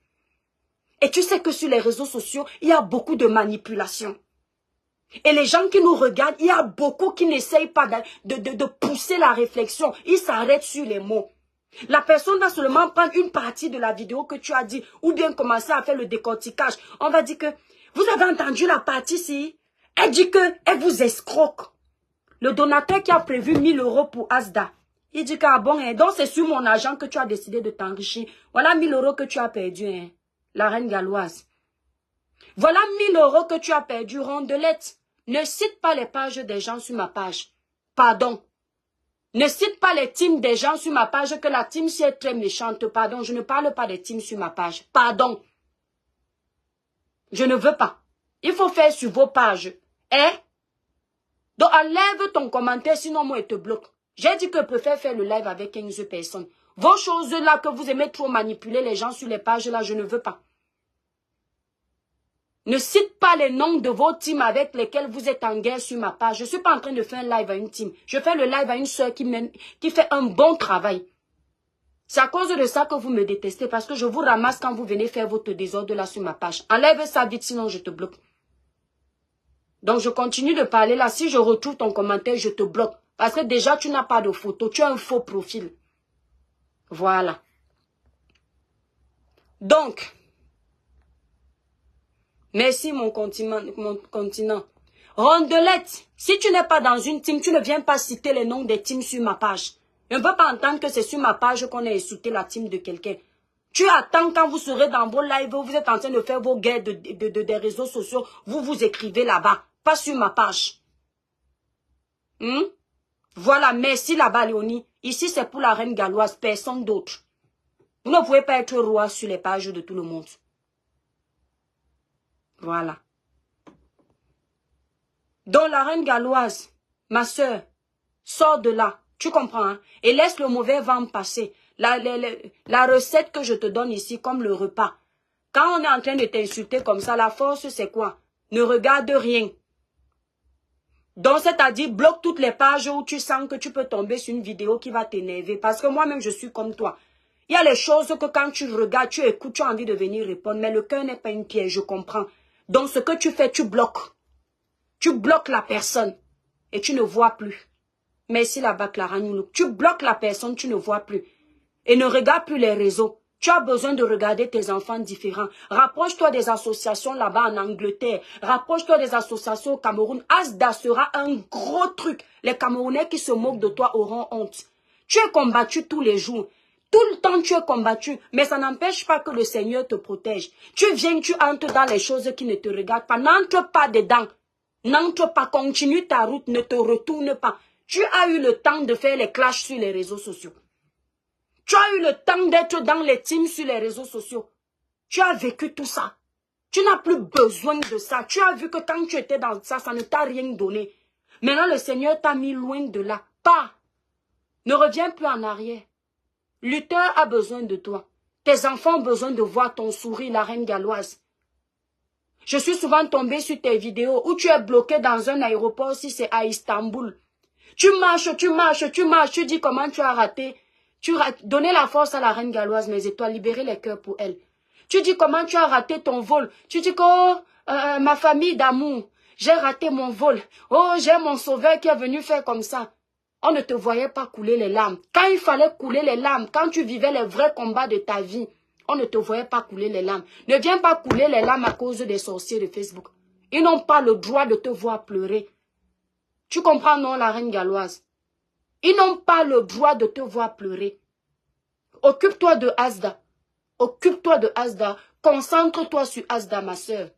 Et tu sais que sur les réseaux sociaux, il y a beaucoup de manipulation. Et les gens qui nous regardent, il y a beaucoup qui n'essayent pas de pousser la réflexion. Ils s'arrêtent sur les mots. La personne va seulement prendre une partie de la vidéo que tu as dit ou bien commencer à faire le décortiquage. On va dire que, vous avez entendu la partie-ci? Elle dit qu'elle vous escroque. Le donateur qui a prévu 1000 € pour Asda, il dit que bon, hein, donc c'est sur mon argent que tu as décidé de t'enrichir. Voilà 1000 € que tu as perdu, hein, la reine galloise. Voilà 1000 € que tu as perdu, rondelette. Ne cite pas les pages des gens sur ma page. Pardon. Ne cite pas les teams des gens sur ma page, que la team si est très méchante. Pardon, je ne parle pas des teams sur ma page. Pardon. Je ne veux pas. Il faut faire sur vos pages. Hein? Donc enlève ton commentaire, sinon moi je te bloque. J'ai dit que je préfère faire le live avec 15 personnes. Vos choses là que vous aimez trop manipuler les gens sur les pages là, je ne veux pas. Ne cite pas les noms de vos teams avec lesquels vous êtes en guerre sur ma page. Je ne suis pas en train de faire un live à une team. Je fais le live à une soeur qui fait un bon travail. C'est à cause de ça que vous me détestez, parce que je vous ramasse quand vous venez faire votre désordre là sur ma page. Enlève ça vite, sinon je te bloque. Donc je continue de parler là. Si je retrouve ton commentaire, je te bloque. Parce que déjà tu n'as pas de photo. Tu as un faux profil. Voilà. Donc, merci mon continent. Rondelette, si tu n'es pas dans une team, tu ne viens pas citer les noms des teams sur ma page. Je ne veux pas entendre que c'est sur ma page qu'on a insulté la team de quelqu'un. Tu attends quand vous serez dans vos lives, vous êtes en train de faire vos guerres des réseaux sociaux, vous écrivez là-bas, pas sur ma page. Voilà, merci là-bas Léonie. Ici c'est pour la reine galloise, personne d'autre. Vous ne pouvez pas être roi sur les pages de tout le monde. Voilà. Donc la reine galloise, ma soeur, sors de là. Tu comprends, hein? Et laisse le mauvais vent passer. La recette que je te donne ici, comme le repas. Quand on est en train de t'insulter comme ça, la force, c'est quoi? Ne regarde rien. Donc, c'est-à-dire, bloque toutes les pages où tu sens que tu peux tomber sur une vidéo qui va t'énerver. Parce que moi-même, je suis comme toi. Il y a les choses que quand tu regardes, tu écoutes, tu as envie de venir répondre. Mais le cœur n'est pas une piège, je comprends. Donc, ce que tu fais, tu bloques. Tu bloques la personne. Et tu ne vois plus. Merci là-bas, Clara Nyoulou. Tu bloques la personne, tu ne vois plus. Et ne regarde plus les réseaux. Tu as besoin de regarder tes enfants différents. Rapproche-toi des associations là-bas en Angleterre. Rapproche-toi des associations au Cameroun. Asda sera un gros truc. Les Camerounais qui se moquent de toi auront honte. Tu es combattu tous les jours. Tout le temps tu es combattu. Mais ça n'empêche pas que le Seigneur te protège. Tu viens, tu entres dans les choses qui ne te regardent pas. N'entre pas dedans. N'entre pas. Continue ta route. Ne te retourne pas. Tu as eu le temps de faire les clashs sur les réseaux sociaux. Tu as eu le temps d'être dans les teams sur les réseaux sociaux. Tu as vécu tout ça. Tu n'as plus besoin de ça. Tu as vu que quand tu étais dans ça, ça ne t'a rien donné. Maintenant, le Seigneur t'a mis loin de là. Pas. Ne reviens plus en arrière. Luther a besoin de toi. Tes enfants ont besoin de voir ton sourire, la reine galloise. Je suis souvent tombée sur tes vidéos où tu es bloqué dans un aéroport si c'est à Istanbul. Tu marches, tu dis comment tu as raté. Donnez la force à la reine galloise, mes étoiles, libérez les cœurs pour elle. Tu dis comment tu as raté ton vol. Tu dis que ma famille d'amour, j'ai raté mon vol. Oh, j'ai mon sauveur qui est venu faire comme ça. On ne te voyait pas couler les larmes. Quand il fallait couler les larmes, quand tu vivais les vrais combats de ta vie, On ne te voyait pas couler les larmes. Ne viens pas couler les larmes à cause des sorciers de Facebook. Ils n'ont pas le droit de te voir pleurer. Tu comprends, non, la reine galloise? Ils n'ont pas le droit de te voir pleurer. Occupe-toi de Asda. Occupe-toi de Asda. Concentre-toi sur Asda, ma soeur.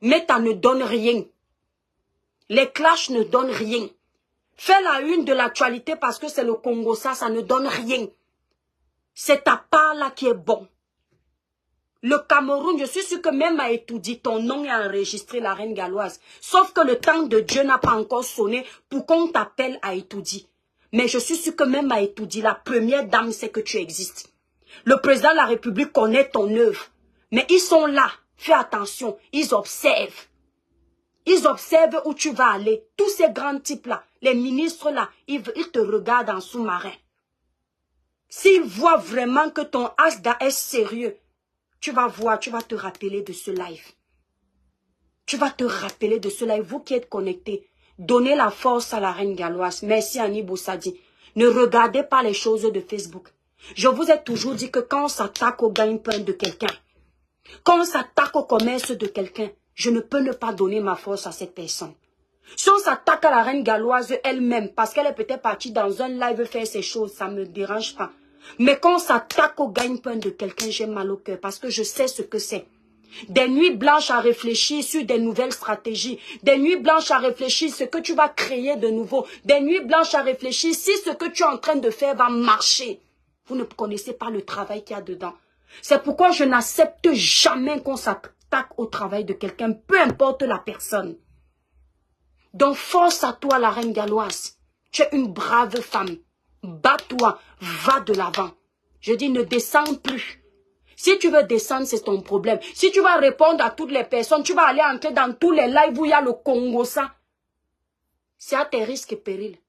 Meta ne donne rien. Les clashs ne donnent rien. Fais la une de l'actualité parce que c'est le Congo, ça ne donne rien. C'est ta part là qui est bon. Le Cameroun, je suis sûr que même à étudier, ton nom est enregistré, la reine galloise. Sauf que le temps de Dieu n'a pas encore sonné pour qu'on t'appelle à étudier. Mais je suis sûr que même à étudier, la première dame sait que tu existes. Le président de la République connaît ton œuvre. Mais ils sont là. Fais attention. Ils observent. Ils observent où tu vas aller. Tous ces grands types-là, les ministres-là, ils te regardent en sous-marin. S'ils voient vraiment que ton Asda est sérieux, tu vas voir, tu vas te rappeler de ce live. Tu vas te rappeler de ce live. Vous qui êtes connectés, donnez la force à la reine galloise. Merci Annie Boussadi. Ne regardez pas les choses de Facebook. Je vous ai toujours dit que quand on s'attaque au gagne-pain de quelqu'un, quand on s'attaque au commerce de quelqu'un, je ne peux ne pas donner ma force à cette personne. Si on s'attaque à la reine galloise elle-même, parce qu'elle est peut-être partie dans un live faire ces choses, ça ne me dérange pas. Mais quand on s'attaque au gagne-pain de quelqu'un, j'ai mal au cœur parce que je sais ce que c'est. Des nuits blanches à réfléchir sur des nouvelles stratégies. Des nuits blanches à réfléchir sur ce que tu vas créer de nouveau. Des nuits blanches à réfléchir si ce que tu es en train de faire va marcher. Vous ne connaissez pas le travail qu'il y a dedans. C'est pourquoi je n'accepte jamais qu'on s'attaque au travail de quelqu'un, peu importe la personne. Donc force à toi, la reine galloise. Tu es une brave femme. Bats-toi, va de l'avant. Je dis ne descends plus. Si tu veux descendre, c'est ton problème. Si tu vas répondre à toutes les personnes, tu vas aller entrer dans tous les lives où il y a le Congo, ça. C'est à tes risques et périls.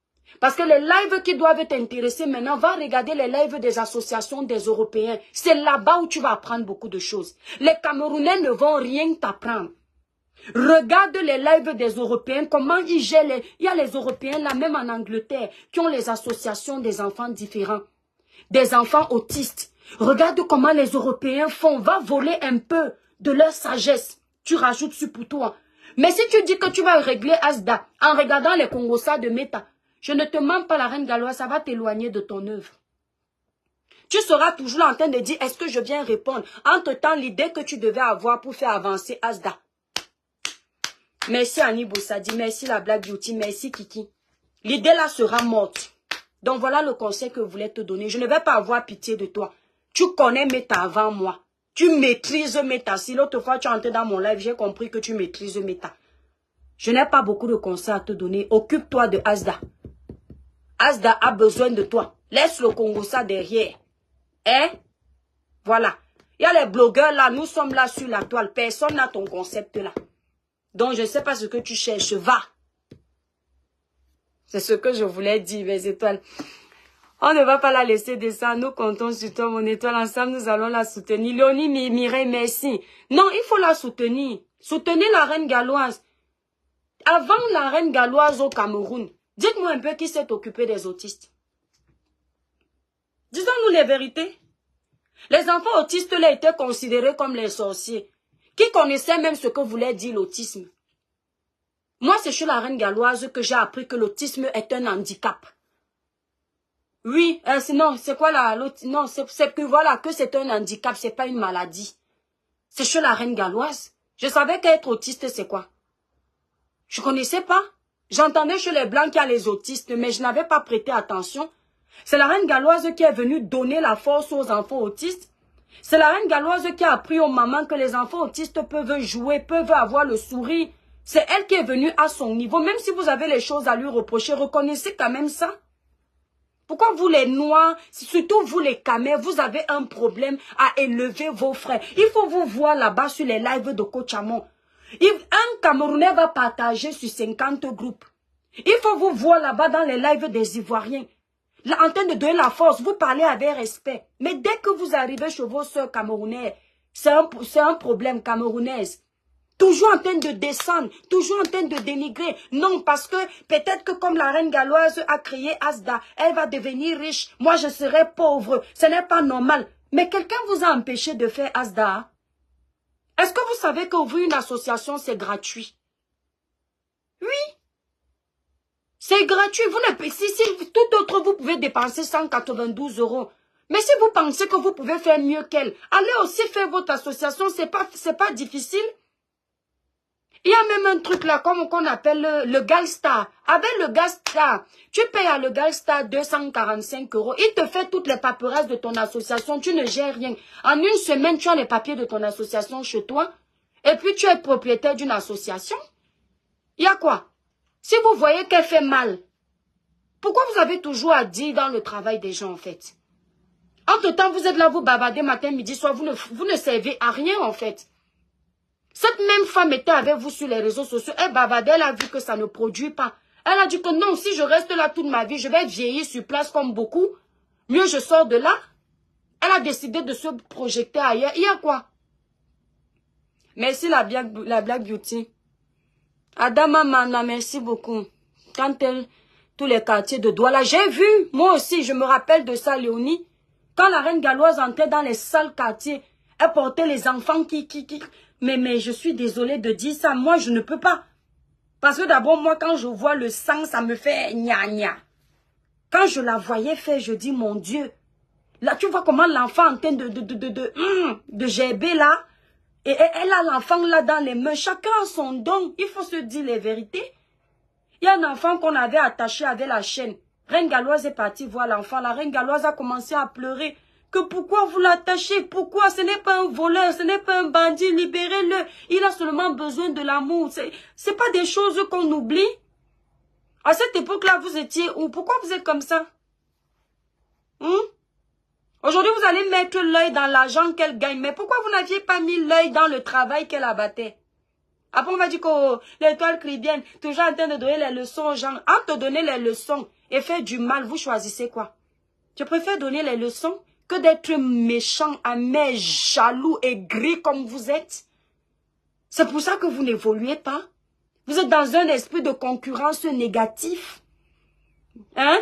Parce que les lives qui doivent t'intéresser maintenant, va regarder les lives des associations des Européens. C'est là-bas où tu vas apprendre beaucoup de choses. Les Camerounais ne vont rien t'apprendre. Regarde les lives des Européens, comment ils gèrent les... Il y a les Européens là, même en Angleterre, qui ont les associations des enfants différents. Des enfants autistes. Regarde comment les Européens font. Va voler un peu de leur sagesse. Tu rajoutes sur pour toi. Mais si tu dis que tu vas régler Asda en regardant les Congossas de Meta, je ne te mens pas la reine galloise, ça va t'éloigner de ton œuvre. Tu seras toujours en train de dire, est-ce que je viens répondre? Entre-temps, l'idée que tu devais avoir pour faire avancer Asda. Merci Annie Boussadi, merci la Black Beauty, merci Kiki. L'idée là sera morte. Donc voilà le conseil que je voulais te donner. Je ne vais pas avoir pitié de toi. Tu connais Meta avant moi. Tu maîtrises Meta. Si l'autre fois tu es entré dans mon live, j'ai compris que tu maîtrises Meta. Je n'ai pas beaucoup de conseils à te donner. Occupe-toi de Asda. Asda a besoin de toi. Laisse le Congo ça derrière. Hein? Voilà. Il y a les blogueurs là, nous sommes là sur la toile. Personne n'a ton concept là. Donc je ne sais pas ce que tu cherches. Va. C'est ce que je voulais dire, mes étoiles. On ne va pas la laisser descendre. Nous comptons sur toi, mon étoile. Ensemble, nous allons la soutenir. Léonie, Mireille, merci. Non, il faut la soutenir. Soutenez la reine galloise. Avant la reine galloise au Cameroun, dites-moi un peu qui s'est occupé des autistes. Disons-nous les vérités. Les enfants autistes là étaient considérés comme les sorciers. Qui connaissait même ce que voulait dire l'autisme? Moi, c'est chez la reine galloise que j'ai appris que l'autisme est un handicap. Oui, non, c'est quoi non, c'est que voilà, que c'est un handicap, c'est pas une maladie. C'est chez la reine galloise. Je savais qu'être autiste, c'est quoi? Je connaissais pas. J'entendais chez les blancs qu'il y a les autistes, mais je n'avais pas prêté attention. C'est la reine galloise qui est venue donner la force aux enfants autistes. C'est la reine galloise qui a appris aux mamans que les enfants autistes peuvent jouer, peuvent avoir le sourire. C'est elle qui est venue à son niveau. Même si vous avez les choses à lui reprocher, reconnaissez quand même ça. Pourquoi vous les Noirs, surtout vous les Camers, vous avez un problème à élever vos frères? Il faut vous voir là-bas sur les lives de Cochamon. Un Camerounais va partager sur 50 groupes. Il faut vous voir là-bas dans les lives des Ivoiriens. Là, en train de donner la force, vous parlez avec respect. Mais dès que vous arrivez chez vos soeurs camerounaises, c'est un problème camerounaise. Toujours en train de descendre, toujours en train de dénigrer. Non, parce que peut-être que comme la reine galloise a créé Asda, elle va devenir riche. Moi, je serai pauvre. Ce n'est pas normal. Mais quelqu'un vous a empêché de faire ASDA? Est-ce que vous savez qu'ouvrir une association, c'est gratuit? Oui. C'est gratuit. Vous ne, si tout autre, vous pouvez dépenser 192 €. Mais si vous pensez que vous pouvez faire mieux qu'elle, allez aussi faire votre association. C'est pas difficile. Il y a même un truc là, comme qu'on appelle le Galstar. Avec le Galstar, tu payes à le Galstar 245 €. Il te fait toutes les paperasses de ton association. Tu ne gères rien. En une semaine, tu as les papiers de ton association chez toi. Et puis, tu es propriétaire d'une association. Il y a quoi? Si vous voyez qu'elle fait mal, pourquoi vous avez toujours à dire dans le travail des gens, en fait? Entre-temps, vous êtes là, vous bavardez matin, midi, soir. Vous ne servez à rien, en fait. Cette même femme était avec vous sur les réseaux sociaux. Elle bavardait, elle a vu que ça ne produit pas. Elle a dit que non, si je reste là toute ma vie, je vais vieillir sur place comme beaucoup. Mieux je sors de là. Elle a décidé de se projeter ailleurs. Il y a quoi? Merci la Black Beauty. Adama Mana, merci beaucoup. Quand tous les quartiers de Douala, j'ai vu, moi aussi, je me rappelle de ça, Léonie. Quand la reine galloise entrait dans les sales quartiers, elle portait les enfants Mais je suis désolée de dire ça. Moi, je ne peux pas. Parce que d'abord, moi, quand je vois le sang, ça me fait gna gna. Quand je la voyais faire, je dis, mon Dieu. Là, tu vois comment l'enfant est en train de gerber là. Et elle a l'enfant là dans les mains. Chacun a son don. Il faut se dire les vérités. Il y a un enfant qu'on avait attaché avec la chaîne. Reine Galloise est partie voir l'enfant. La reine Galloise a commencé à pleurer. Que pourquoi vous l'attachez? Pourquoi? Ce n'est pas un voleur, ce n'est pas un bandit, libérez-le. Il a seulement besoin de l'amour. C'est pas des choses qu'on oublie. À cette époque-là, vous étiez où? Pourquoi vous êtes comme ça? Aujourd'hui, vous allez mettre l'œil dans l'argent qu'elle gagne. Mais pourquoi vous n'aviez pas mis l'œil dans le travail qu'elle abattait? Après, on va dire que l'étoile chrétienne, toujours en train de donner les leçons aux gens. Entre donner les leçons et faire du mal, vous choisissez quoi? Je préfère donner les leçons que d'être méchant, amer, jaloux et gris comme vous êtes. C'est pour ça que vous n'évoluez pas. Vous êtes dans un esprit de concurrence négatif. Hein?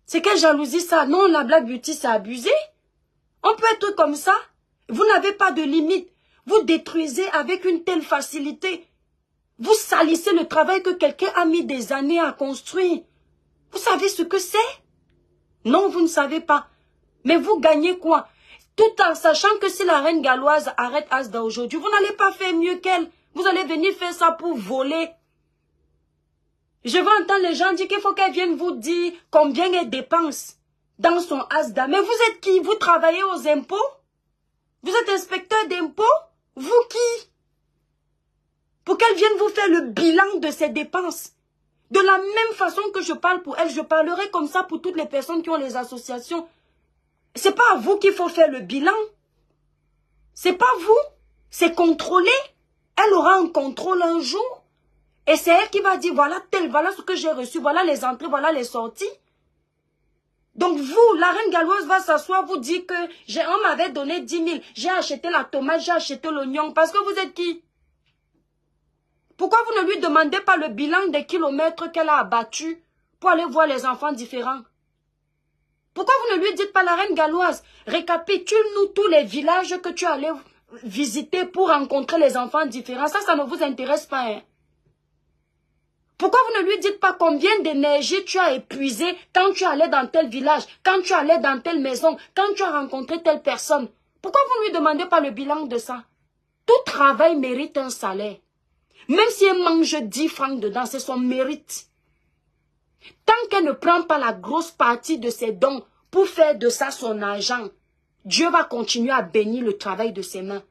C'est quelle jalousie ça? Non, la Black Beauty, c'est abusé. On peut être comme ça. Vous n'avez pas de limite. Vous détruisez avec une telle facilité. Vous salissez le travail que quelqu'un a mis des années à construire. Vous savez ce que c'est? Non, vous ne savez pas. Mais vous gagnez quoi? Tout en sachant que si la reine galloise arrête Asda aujourd'hui, vous n'allez pas faire mieux qu'elle. Vous allez venir faire ça pour voler. Je vais entendre les gens dire qu'il faut qu'elle vienne vous dire combien elle dépense dans son Asda. Mais vous êtes qui? Vous travaillez aux impôts? Vous êtes inspecteur d'impôts? Vous qui? Pour qu'elle vienne vous faire le bilan de ses dépenses. De la même façon que je parle pour elle, je parlerai comme ça pour toutes les personnes qui ont les associations. C'est pas à vous qu'il faut faire le bilan. C'est pas vous. C'est contrôlé. Elle aura un contrôle un jour. Et c'est elle qui va dire, voilà voilà ce que j'ai reçu, voilà les entrées, voilà les sorties. Donc vous, la reine galloise va s'asseoir, vous dire que on m'avait donné 10 000, j'ai acheté la tomate, j'ai acheté l'oignon, parce que vous êtes qui? Pourquoi vous ne lui demandez pas le bilan des kilomètres qu'elle a abattus pour aller voir les enfants différents? Pourquoi vous ne lui dites pas, la reine galloise, récapitule-nous tous les villages que tu allais visiter pour rencontrer les enfants différents? Ça ne vous intéresse pas, hein? Pourquoi vous ne lui dites pas combien d'énergie tu as épuisé quand tu allais dans tel village, quand tu allais dans telle maison, quand tu as rencontré telle personne? Pourquoi vous ne lui demandez pas le bilan de ça? Tout travail mérite un salaire. Même si elle mange 10 francs dedans, c'est son mérite. Tant qu'elle ne prend pas la grosse partie de ses dons pour faire de ça son argent, Dieu va continuer à bénir le travail de ses mains.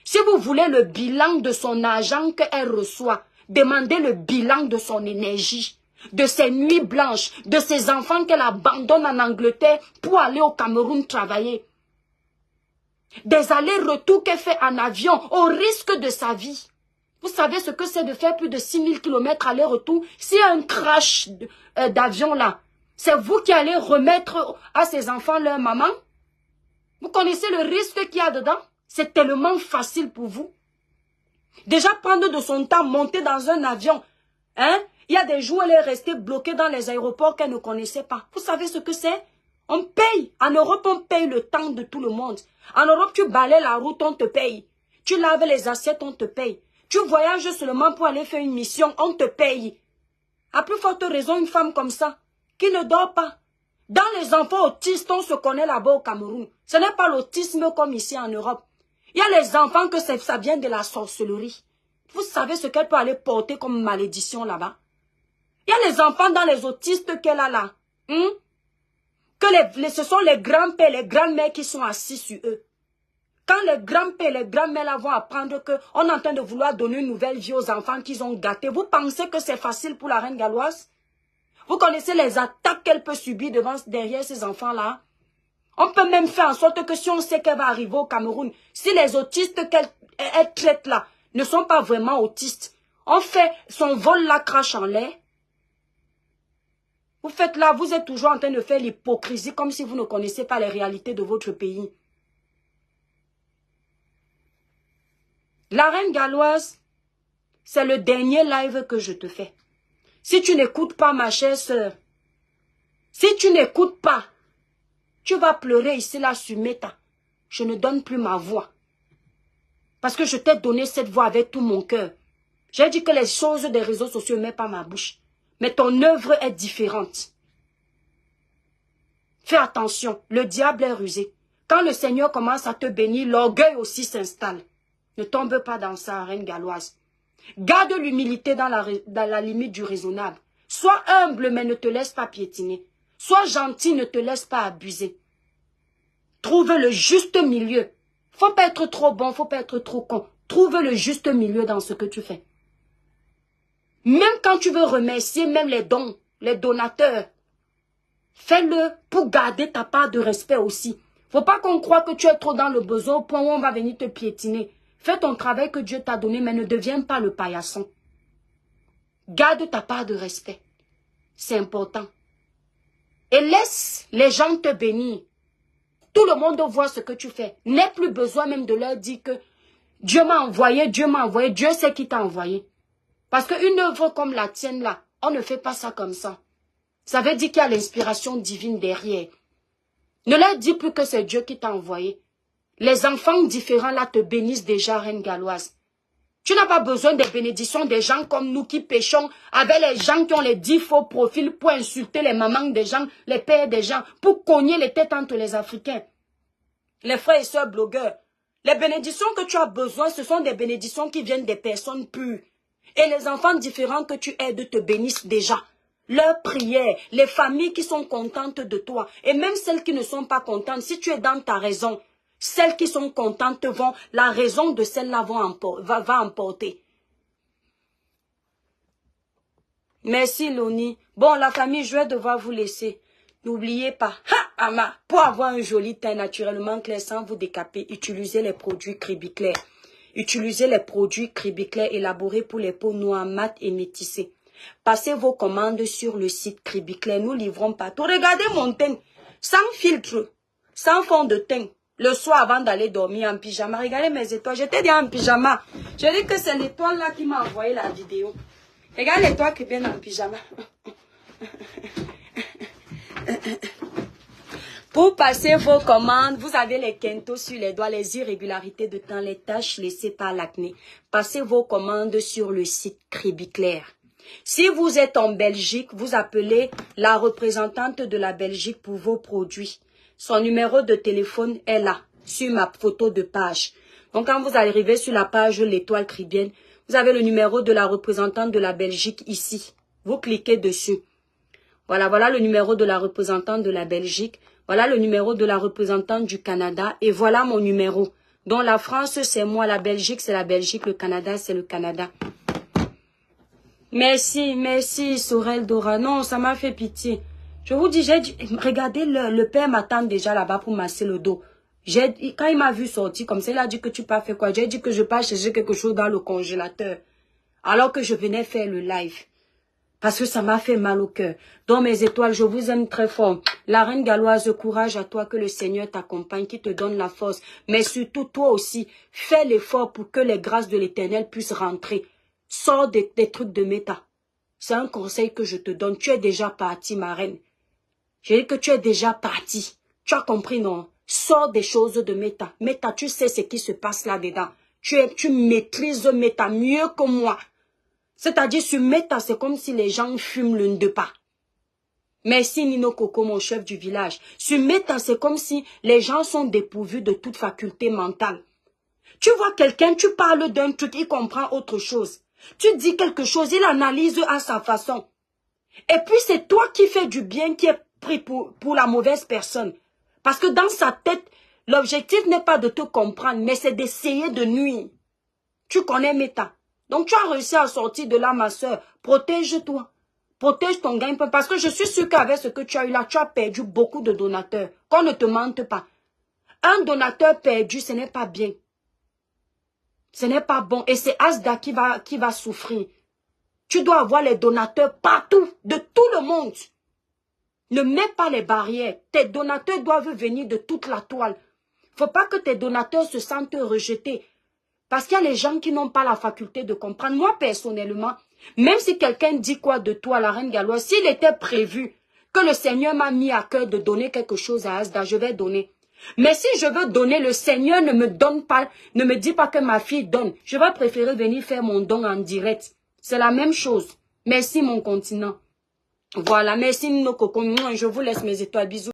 Si vous voulez le bilan de son argent qu'elle reçoit, demandez le bilan de son énergie, de ses nuits blanches, de ses enfants qu'elle abandonne en Angleterre pour aller au Cameroun travailler. Des allers-retours qu'elle fait en avion au risque de sa vie. Vous savez ce que c'est de faire plus de 6 000 km aller-retour? S'il y a un crash d'avion là, c'est vous qui allez remettre à ces enfants leur maman? Vous connaissez le risque qu'il y a dedans? C'est tellement facile pour vous. Déjà prendre de son temps, monter dans un avion. Hein? Il y a des jours où elle est restée bloquée dans les aéroports qu'elle ne connaissait pas. Vous savez ce que c'est? On paye. En Europe, on paye le temps de tout le monde. En Europe, tu balayes la route, on te paye. Tu laves les assiettes, on te paye. Tu voyages seulement pour aller faire une mission, on te paye. À plus forte raison, une femme comme ça, qui ne dort pas. Dans les enfants autistes, on se connaît là-bas au Cameroun. Ce n'est pas l'autisme comme ici en Europe. Il y a les enfants que ça vient de la sorcellerie. Vous savez ce qu'elle peut aller porter comme malédiction là-bas? Il y a les enfants dans les autistes qu'elle a là. Que ce sont les grands-pères, les grands-mères qui sont assis sur eux. Quand les grands-pères, les grands-mères là vont apprendre qu'on est en train de vouloir donner une nouvelle vie aux enfants qu'ils ont gâtés, vous pensez que c'est facile pour la reine galloise? Vous connaissez les attaques qu'elle peut subir derrière ces enfants-là? On peut même faire en sorte que si on sait qu'elle va arriver au Cameroun, si les autistes qu'elle traite là ne sont pas vraiment autistes, on fait son vol là crache en l'air. Vous faites là, vous êtes toujours en train de faire l'hypocrisie comme si vous ne connaissez pas les réalités de votre pays. La reine galloise, c'est le dernier live que je te fais. Si tu n'écoutes pas, ma chère sœur, si tu n'écoutes pas, tu vas pleurer ici là sur Meta. Je ne donne plus ma voix. Parce que je t'ai donné cette voix avec tout mon cœur. J'ai dit que les choses des réseaux sociaux ne mettent pas ma bouche. Mais ton œuvre est différente. Fais attention, le diable est rusé. Quand le Seigneur commence à te bénir, l'orgueil aussi s'installe. Ne tombe pas dans ça, reine galloise. Garde l'humilité dans la limite du raisonnable. Sois humble, mais ne te laisse pas piétiner. Sois gentil, ne te laisse pas abuser. Trouve le juste milieu. Faut pas être trop bon, faut pas être trop con. Trouve le juste milieu dans ce que tu fais. Même quand tu veux remercier, même les dons, les donateurs, fais-le pour garder ta part de respect aussi. Faut pas qu'on croie que tu es trop dans le besoin au point où on va venir te piétiner. Fais ton travail que Dieu t'a donné, mais ne deviens pas le paillasson. Garde ta part de respect. C'est important. Et laisse les gens te bénir. Tout le monde voit ce que tu fais. N'aie plus besoin même de leur dire que Dieu m'a envoyé, Dieu sait qui t'a envoyé. Parce qu'une œuvre comme la tienne là, on ne fait pas ça comme ça. Ça veut dire qu'il y a l'inspiration divine derrière. Ne leur dis plus que c'est Dieu qui t'a envoyé. Les enfants différents là te bénissent déjà, reine galloise. Tu n'as pas besoin des bénédictions des gens comme nous qui péchons avec les gens qui ont les 10 faux profils pour insulter les mamans des gens, les pères des gens, pour cogner les têtes entre les Africains. Les frères et sœurs blogueurs, les bénédictions que tu as besoin, ce sont des bénédictions qui viennent des personnes pures. Et les enfants différents que tu aides te bénissent déjà. Leurs prières, les familles qui sont contentes de toi, et même celles qui ne sont pas contentes, si tu es dans ta raison, celles qui sont contentes vont, la raison de celle-là va emporter. Merci Loni. Bon, la famille, je vais devoir vous laisser. N'oubliez pas, Ama, pour avoir un joli teint naturellement clair sans vous décaper, utilisez les produits Cribiclair. Utilisez les produits Cribiclair élaborés pour les peaux noires, mates et métissées. Passez vos commandes sur le site Cribiclair. Nous livrons partout. Regardez mon teint, sans filtre, sans fond de teint. Le soir avant d'aller dormir en pyjama. Regardez mes étoiles. J'étais déjà en pyjama. Je dis que c'est l'étoile là qui m'a envoyé la vidéo. Regarde l'étoile qui vient en pyjama. Pour passer vos commandes, vous avez les quintos sur les doigts, les irrégularités de temps, les taches laissées par l'acné. Passez vos commandes sur le site Cribiclair. Si vous êtes en Belgique, vous appelez la représentante de la Belgique pour vos produits. Son numéro de téléphone est là, sur ma photo de page. Donc quand vous arrivez sur la page L'étoile cribienne, vous avez le numéro de la représentante de la Belgique ici. Vous cliquez dessus. Voilà le numéro de la représentante de la Belgique. Voilà le numéro de la représentante du Canada. Et voilà mon numéro. Donc la France, c'est moi. La Belgique, c'est la Belgique. Le Canada, c'est le Canada. Merci, Sorel Dora. Non, ça m'a fait pitié. Je vous dis, regardez, le père m'attend déjà là-bas pour masser le dos. Quand il m'a vu sortir comme ça, il a dit que tu pars faire quoi? J'ai dit que je pars chercher quelque chose dans le congélateur. Alors que je venais faire le live. Parce que ça m'a fait mal au cœur. Donc mes étoiles, je vous aime très fort. La reine galloise, courage à toi, que le Seigneur t'accompagne, qui te donne la force. Mais surtout, toi aussi, fais l'effort pour que les grâces de l'Éternel puissent rentrer. Sors des trucs de méta. C'est un conseil que je te donne. Tu es déjà partie, ma reine. J'ai dit que tu es déjà parti. Tu as compris, non? Sors des choses de Meta. Meta, tu sais ce qui se passe là-dedans. Tu maîtrises Meta mieux que moi. C'est-à-dire, sur Meta, c'est comme si les gens fument l'une de pas. Merci Nino Coco, mon chef du village. Sur Meta, c'est comme si les gens sont dépourvus de toute faculté mentale. Tu vois quelqu'un, tu parles d'un truc, il comprend autre chose. Tu dis quelque chose, il analyse à sa façon. Et puis c'est toi qui fais du bien, qui est pris pour la mauvaise personne. Parce que dans sa tête, l'objectif n'est pas de te comprendre, mais c'est d'essayer de nuire. Tu connais Meta. Donc tu as réussi à sortir de là, ma soeur. Protège-toi. Protège ton gain, parce que je suis sûre qu'avec ce que tu as eu là, tu as perdu beaucoup de donateurs. Qu'on ne te mente pas. Un donateur perdu, ce n'est pas bien. Ce n'est pas bon. Et c'est Asda qui va souffrir. Tu dois avoir les donateurs partout, de tout le monde. Ne mets pas les barrières. Tes donateurs doivent venir de toute la toile. Faut pas que tes donateurs se sentent rejetés. Parce qu'il y a les gens qui n'ont pas la faculté de comprendre. Moi, personnellement, même si quelqu'un dit quoi de toi, la reine galloise, s'il était prévu que le Seigneur m'a mis à cœur de donner quelque chose à Asda, je vais donner. Mais si je veux donner, le Seigneur ne me donne pas, ne me dit pas que ma fille donne. Je vais préférer venir faire mon don en direct. C'est la même chose. Merci mon continent. Voilà, merci Nino Coco. Je vous laisse mes étoiles. Bisous.